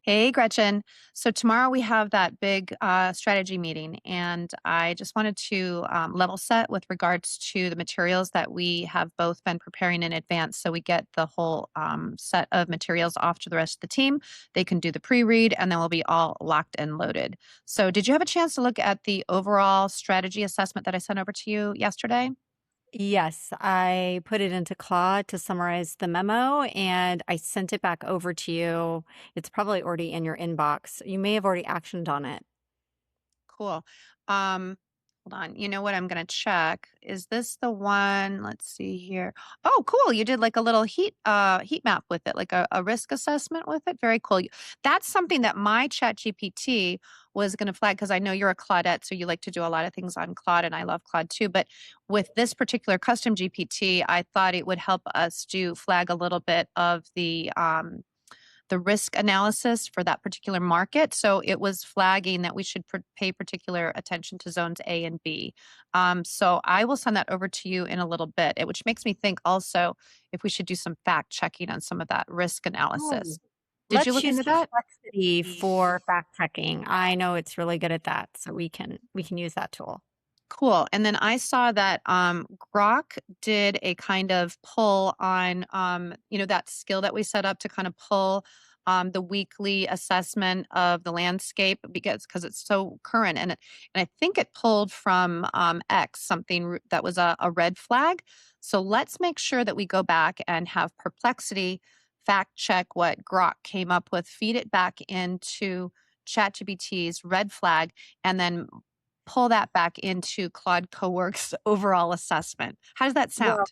Hey, Gretchen. So tomorrow we have that big strategy meeting, and I just wanted to level set with regards to the materials that we have both been preparing in advance. So we get the whole set of materials off to the rest of the team. They can do the pre read, and then we'll be all locked and loaded. So, did you have a chance to look at the overall strategy assessment that I sent over to you yesterday? Yes, I put it into Claude to summarize the memo and I sent it back over to you. It's probably already in your inbox. You may have already actioned on it. Cool. Um, Hold on. You know what? I'm going to check. Is this the one? Let's see here. Oh, cool. You did like a little heat map with it, like a risk assessment with it. Very cool. That's something that my chat GPT was going to flag because I know you're a Claudette, so you like to do a lot of things on Claude, and I love Claude too. But with this particular custom GPT, I thought it would help us do flag a little bit of the risk analysis for that particular market. So it was flagging that we should pay particular attention to zones A and B. So I will send that over to you in a little bit, which makes me think also if we should do some fact checking on some of that risk Oh, analysis. Did you let's look use into that? Perplexity for fact checking. I know it's really good at that, so we can use that tool. Cool. And then I saw that Grok did a kind of pull on, that skill that we set up to kind of pull the weekly assessment of the landscape because it's so current. And I think it pulled from X, something that was a red flag. So let's make sure that we go back and have Perplexity fact check what Grok came up with, feed it back into ChatGPT's red flag, and then pull that back into Claude Cowork's overall assessment. How does that Well, sound?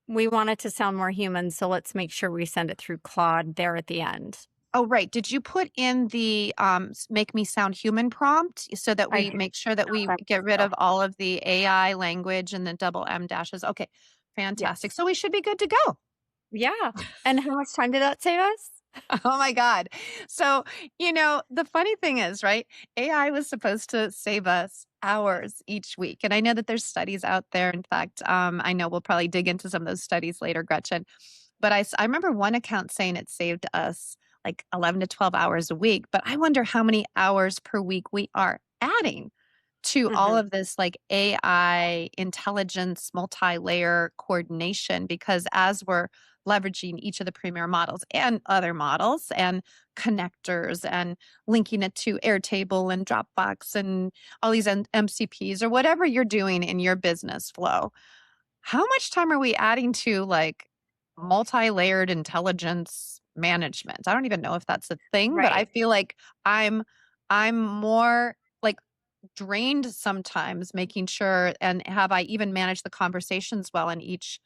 we want it to sound more human, so let's make sure we send it through Claude there at the end. Oh, right. Did you put in the make me sound human prompt so that I we did make sure that not we that get rid stuff. of all of the AI language and the double M dashes? Okay, fantastic. Yes. So we should be good to go. Yeah. And how much time did that save us? Oh my God. So, the funny thing is, right? AI was supposed to save us hours each week. And I know that there's studies out there. In fact, I know we'll probably dig into some of those studies later, Gretchen. But I remember one account saying it saved us like 11 to 12 hours a week. But I wonder how many hours per week we are adding to all Mhm. of this like AI intelligence, multi-layer coordination, because as we're leveraging each of the premier models and other models and connectors and linking it to Airtable and Dropbox and all these MCPs or whatever you're doing in your business flow, how much time are we adding to like multi-layered intelligence management? I don't even know if that's a thing, but I Right. feel like I'm I'm more like drained sometimes making sure, and have I even managed the conversations well in each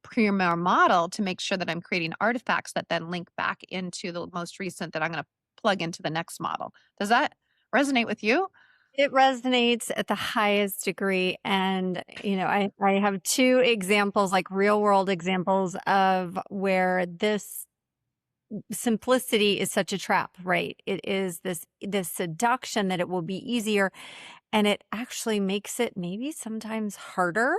premier model to make sure that I'm creating artifacts that then link back into the most recent that I'm going to plug into the next model. Does that resonate with you? It resonates at the highest degree. And, I have two examples, like real world examples of where this simplicity is such a trap, right? It is this seduction that it will be easier and it actually makes it maybe sometimes harder.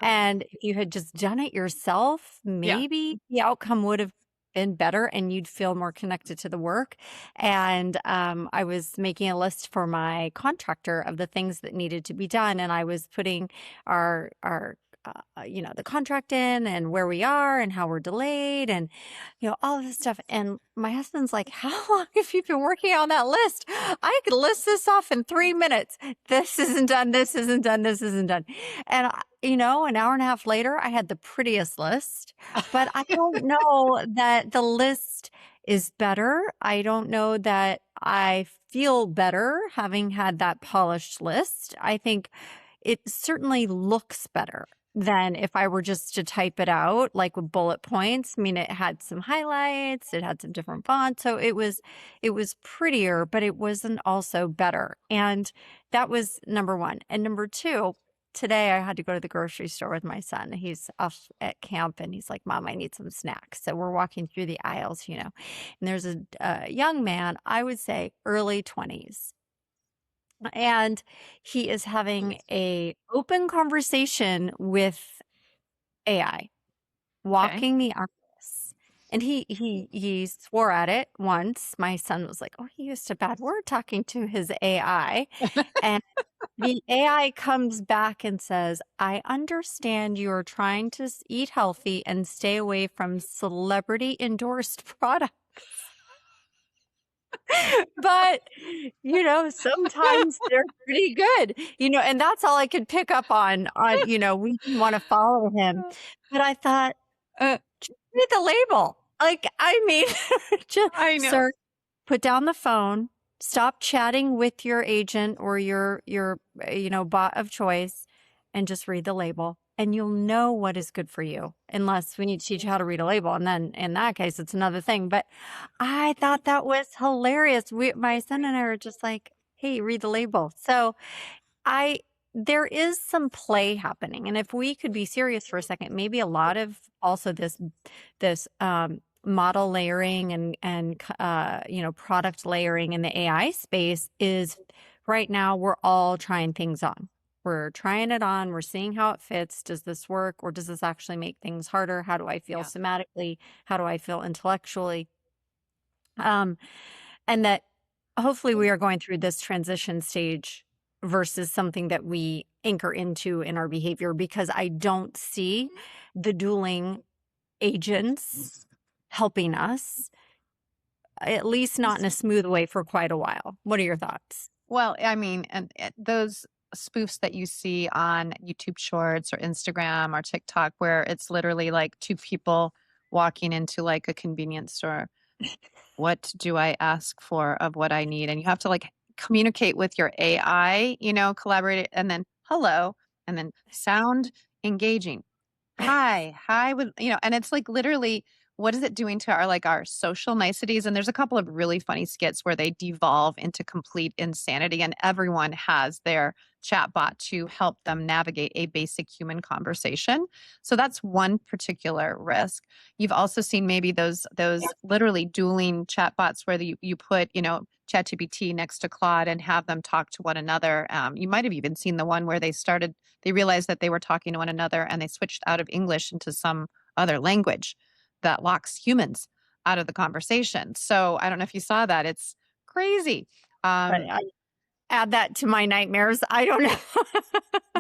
And if you had just done it yourself, Yeah. maybe the outcome would have been better and you'd feel more connected to the work. And I was making a list for my contractor of the things that needed to be done, and I was putting our the contract in and where we are and how we're delayed and all of this stuff. And my husband's like, how long have you been working on that list? I could list this off in 3 minutes. This isn't done. This isn't done. This isn't done. And, an hour and a half later, I had the prettiest list, but I don't know that the list is better. I don't know that I feel better having had that polished list. I think it certainly looks better than if I were just to type it out, like with bullet points. I mean, it had some highlights, it had some different fonts. So it was prettier, but it wasn't also better. And that was number one. And number two, today I had to go to the grocery store with my son. He's off at camp and he's like, Mom, I need some snacks. So we're walking through the aisles, and there's a young man, I would say early 20s, and he is having a open conversation with AI, Okay. walking the office. And he swore at it once. My son was like, "Oh, he used a bad word talking to his AI." And the AI comes back and says, "I understand you're trying to eat healthy and stay away from celebrity endorsed products." But, sometimes they're pretty good, and that's all I could pick up on, we didn't wanna follow him. But I thought, Uh, "Just read the label." Like, I mean, just, I know. "Sir, put down the phone, stop chatting with your agent or your bot of choice, and just read the label, and you'll know what is good for you, unless we need to teach you how to read a label, and then in that case, it's another thing." But I thought that was hilarious. My son and I are just like, "Hey, read the label." So I there is some play happening, and if we could be serious for a second, maybe a lot of also this model layering and product layering in the AI space is right now we're all trying things on. We're trying it on, we're seeing how it fits. Does this work or does this actually make things harder? How do I feel Yeah. somatically? How do I feel intellectually? Um, and that hopefully we are going through this transition stage versus something that we anchor into in our behavior, because I don't see the dueling agents helping us, at least not in a smooth way for quite a while. What are your thoughts? Well, I mean, and those spoofs that you see on YouTube Shorts or Instagram or TikTok, where it's literally like two people walking into like a convenience store. What do I ask for of what I need? And you have to like communicate with your AI, collaborate, and then hello, and then sound engaging. Hi with and it's like literally what is it doing to our like our social niceties? And there's a couple of really funny skits where they devolve into complete insanity and everyone has their chatbot to help them navigate a basic human conversation. So that's one particular risk. You've also seen maybe those literally dueling chatbots where you put, ChatGPT next to Claude and have them talk to one another. You might have even seen the one where they realized that they were talking to one another and they switched out of English into some other language that locks humans out of the conversation. So I don't know if you saw that. It's crazy. But Um, I add that to my nightmares. I don't know.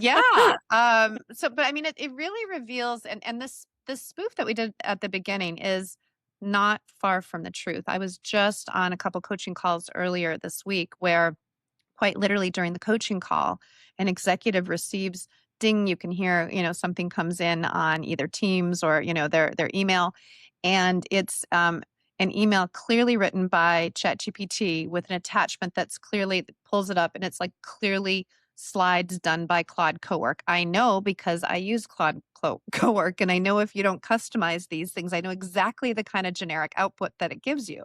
yeah. But I mean, it really reveals, and this spoof that we did at the beginning is not far from the truth. I was just on a couple coaching calls earlier this week where quite literally during the coaching call, an executive receives ding, you can hear, something comes in on either Teams or, their email. And it's an email clearly written by ChatGPT with an attachment that's clearly pulls it up and it's like clearly slides done by Claude Cowork. I know because I use Claude Cowork and I know if you don't customize these things, I know exactly the kind of generic output that it gives you.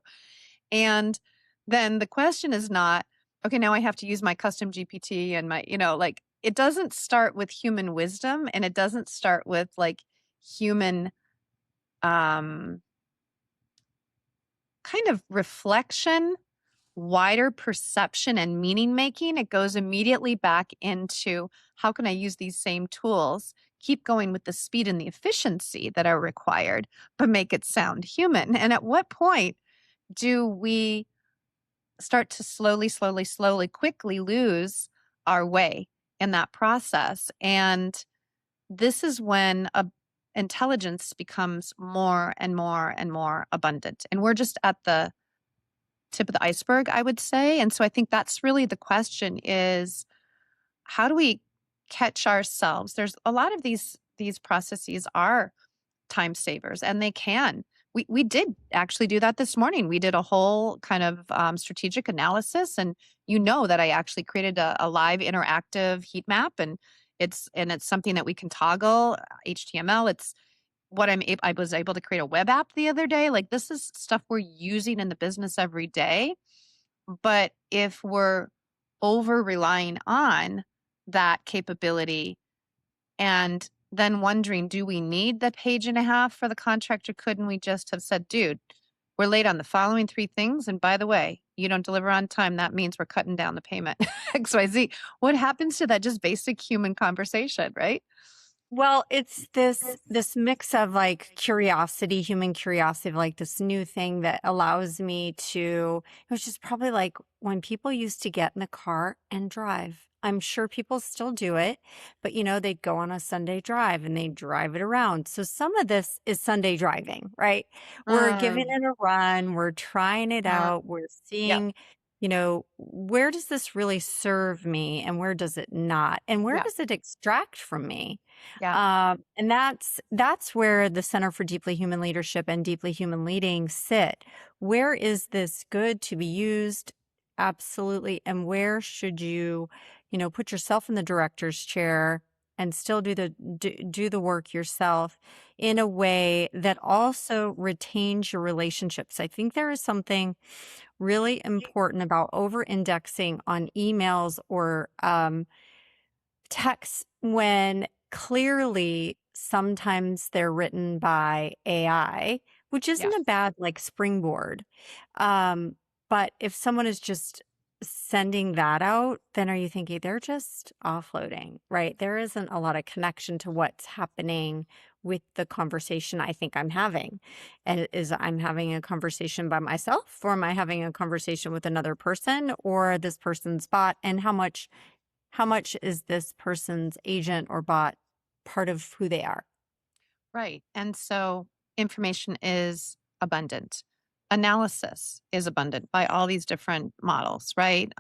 And then the question is not, okay, now I have to use my custom GPT and my, like it doesn't start with human wisdom and it doesn't start with like human um kind of reflection, wider perception and meaning making. It goes immediately back into how can I use these same tools, keep going with the speed and the efficiency that are required, but make it sound human. And at what point do we start to slowly, quickly lose our way in that process? And this is when intelligence becomes more and more and more abundant. And we're just at the tip of the iceberg, I would say. And so I think that's really the question is how do we catch ourselves? There's a lot of these processes are time savers and they can. We did actually do that this morning. We did a whole kind of strategic analysis and that I actually created a live interactive heat map and it's something that we can toggle HTML. It's what I was able to create a web app the other day. Like this is stuff we're using in the business every day. But if we're over relying on that capability and then wondering, do we need the page and a half for the contract or couldn't we just have said, dude, we're late on the following three things. And by the way, you don't deliver on time. That means we're cutting down the payment. XYZ. What happens to that just basic human conversation, right? Well, it's this mix of like curiosity, human curiosity, of like this new thing that allows me to, which is probably like when people used to get in the car and drive. I'm sure people still do it, but they'd go on a Sunday drive and they drive it around. So some of this is Sunday driving, right? We're giving Mm, it a run, we're trying it mm, out, we're yep, seeing, where does this really serve me and where does it not? And where yeah, does it extract from me? yeah, And that's where the Center for Deeply Human Leadership and Deeply Human Leading sit. Where is this good to be used? Absolutely. And where should you, put yourself in the director's chair and still do the work yourself in a way that also retains your relationships. I think there is something really important about over indexing on emails or texts when clearly sometimes they're written by AI, which isn't yes, a bad like springboard. Um, but if someone is just sending that out, then are you thinking they're just offloading, right? There isn't a lot of connection to what's happening with the conversation I think I'm having. And is I'm having a conversation by myself, or am I having a conversation with another person or this person's bot? And how much is this person's agent or bot part of who they are? right. And so information is abundant. Analysis is abundant by all these different models, right?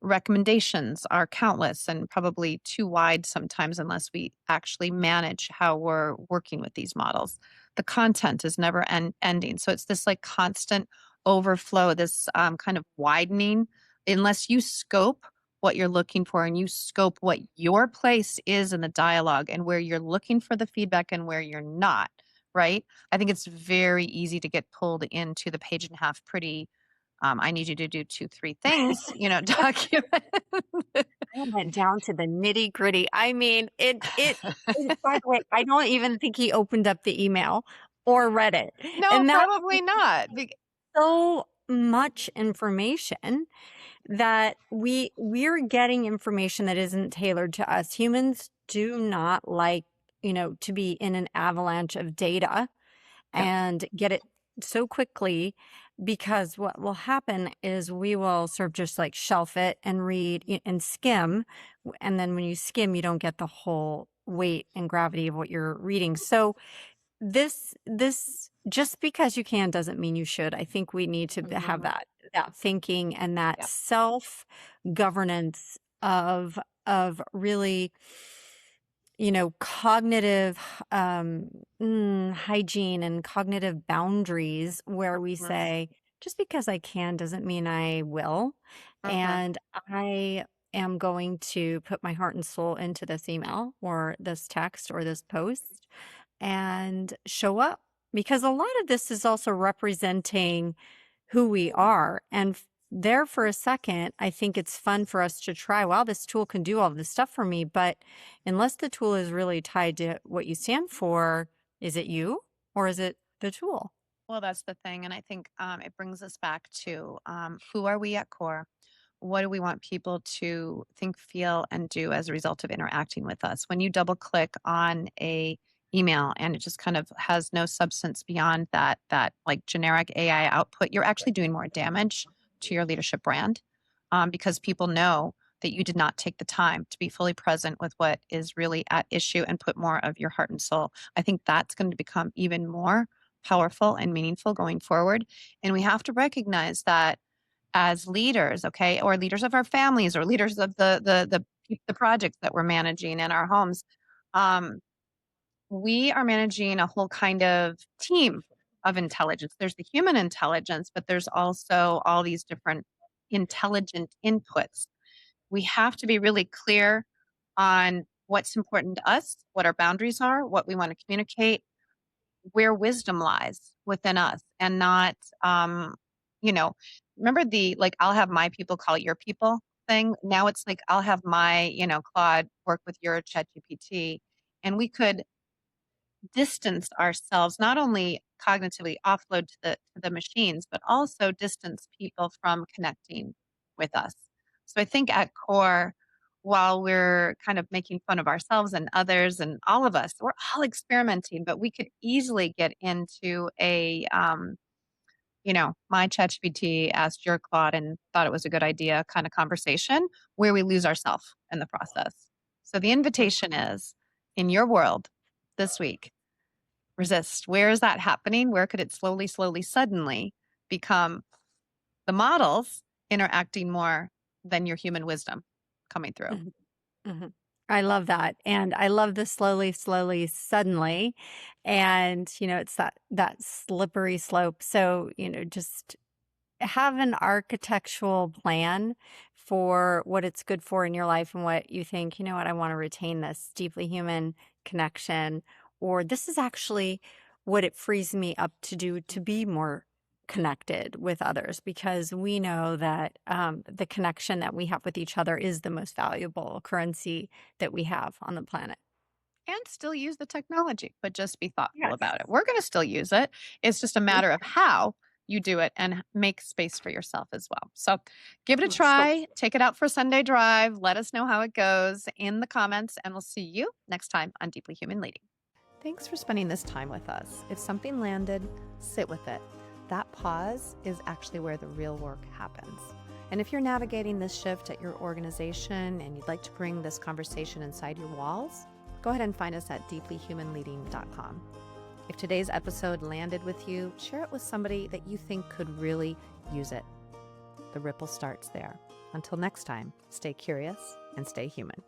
Recommendations are countless and probably too wide sometimes unless we actually manage how we're working with these models. The content is never ending. So it's this like constant overflow, this kind of widening, unless you scope what you're looking for and you scope what your place is in the dialogue and where you're looking for the feedback and where you're not, right? I think it's very easy to get pulled into the page and a half pretty I need you to do 2, 3 things, document. I went down to the nitty-gritty. I mean, by the way, I don't even think he opened up the email or read it. No, And that's probably not. so much information that we're getting information that isn't tailored to us. Humans do not like, to be in an avalanche of data Yeah. and get it so quickly, because what will happen is we will sort of just like shelf it and read and skim. And then when you skim, you don't get the whole weight and gravity of what you're reading. So this just because you can doesn't mean you should. I think we need to have Mhm. that thinking and that Yeah. self governance of really, cognitive hygiene and cognitive boundaries where we Mhm. say, just because I can doesn't mean I will. Mhm. And I am going to put my heart and soul into this email or this text or this post and show up, because a lot of this is also representing who we are. And there for a second, I think it's fun for us to try, wow, this tool can do all this stuff for me. But unless the tool is really tied to what you stand for, is it you or is it the tool? Well, that's the thing, and I think, it brings us back to, who are we at core? What do we want people to think, feel, and do as a result of interacting with us? When you double click on a email and it just kind of has no substance beyond that like generic AI output, you're actually doing more damage to your leadership brand, because people know that you did not take the time to be fully present with what is really at issue and put more of your heart and soul. I think that's going to become even more powerful and meaningful going forward. And we have to recognize that as leaders, okay, or leaders of our families or leaders of the projects that we're managing in our homes, um, we are managing a whole kind of team of intelligence. There's the human intelligence, but there's also all these different intelligent inputs. We have to be really clear on what's important to us, what our boundaries are, what we want to communicate, where wisdom lies within us, and not you know remember the like I'll have my people call your people thing. Now it's like I'll have my Claude work with your chat gpt, and we could distance ourselves, not only cognitively offload to the machines but also distance people from connecting with us. So I think at core while we're kind of making fun of ourselves and others and all of us. We're all experimenting, but we could easily get into my ChatGPT asked your Claude and thought it was a good idea kind of conversation where we lose ourselves in the process. So the invitation is in your world this week, resist. Where is that happening? Where could it slowly, slowly, suddenly become the models interacting more than your human wisdom coming through? Mhm. Mhm. I love that, and I love the slowly, slowly, suddenly, and, it's that slippery slope, so, just have an architectural plan for what it's good for in your life and what you think, you know what, I want to retain this deeply human connection, or this is actually what it frees me up to do to be more connected with others because we know that the connection that we have with each other is the most valuable currency that we have on the planet. And still use the technology, but just be thoughtful Yes. about it. We're going to still use it. It's just a matter of how you do it and make space for yourself as well. So give it a So try. Take it out for a Sunday drive. Let us know how it goes in the comments, and we'll see you next time on Deeply Human Leading. Thanks for spending this time with us. If something landed, sit with it. That pause is actually where the real work happens. And if you're navigating this shift at your organization and you'd like to bring this conversation inside your walls, go ahead and find us at deeplyhumanleading.com. If today's episode landed with you, share it with somebody that you think could really use it. The ripple starts there. Until next time, stay curious and stay human.